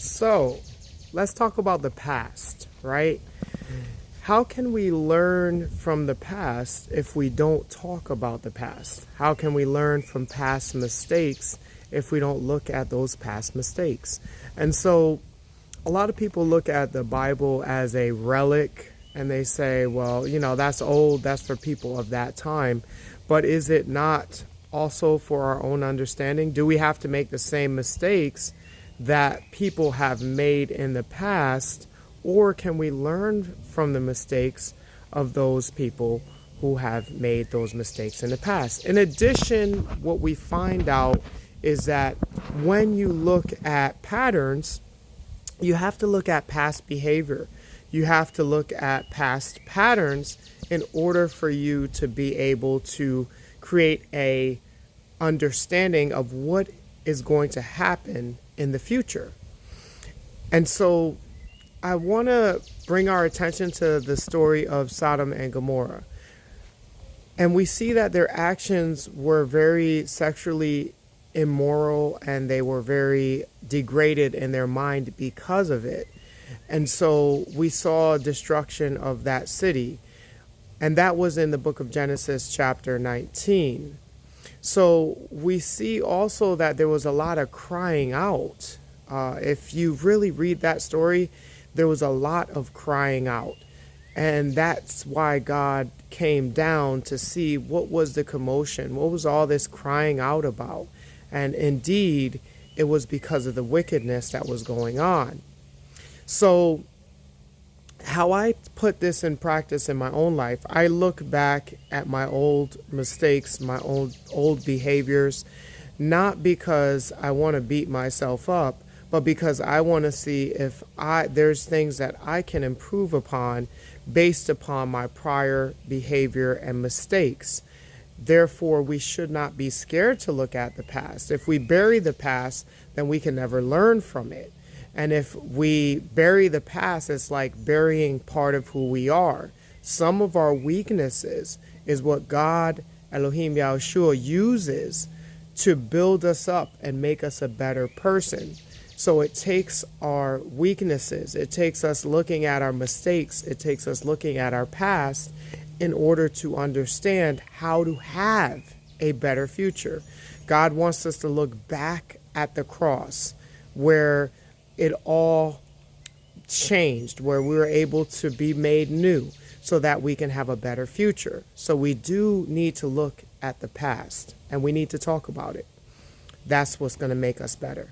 So, let's talk about the past, right? How can we learn from the past if we don't talk about the past? How can we learn from past mistakes if we don't look at those past mistakes? And so, a lot of people look at the Bible as a relic and they say, well, that's old, that's for people of that time. But is it not also for our own understanding? Do we have to make the same mistakes that people have made in the past, or can we learn from the mistakes of those people who have made those mistakes in the past? In addition, what we find out is that when you look at patterns, you have to look at past behavior. You have to look at past patterns in order for you to be able to create a understanding of what is going to happen in the future. And so I want to bring our attention to the story of Sodom and Gomorrah. And we see that their actions were very sexually immoral and they were very degraded in their mind because of it. And so we saw destruction of that city. And that was in the book of Genesis chapter 19. So we see also that there was a lot of crying out. If you really read that story, there was a lot of crying out. And that's why God came down to see what was the commotion, what was all this crying out about. And indeed, it was because of the wickedness that was going on. So how I put this in practice in my own life, I look back at my old mistakes, my old behaviors, not because I want to beat myself up, but because I want to see if there's things that I can improve upon based upon my prior behavior and mistakes. Therefore, we should not be scared to look at the past. If we bury the past, then we can never learn from it. And if we bury the past, it's like burying part of who we are. Some of our weaknesses is what God, Elohim Yahushua, uses to build us up and make us a better person. So it takes our weaknesses, it takes us looking at our mistakes, it takes us looking at our past in order to understand how to have a better future. God wants us to look back at the cross where it all changed, where we were able to be made new so that we can have a better future. So we do need to look at the past and we need to talk about it. That's what's going to make us better.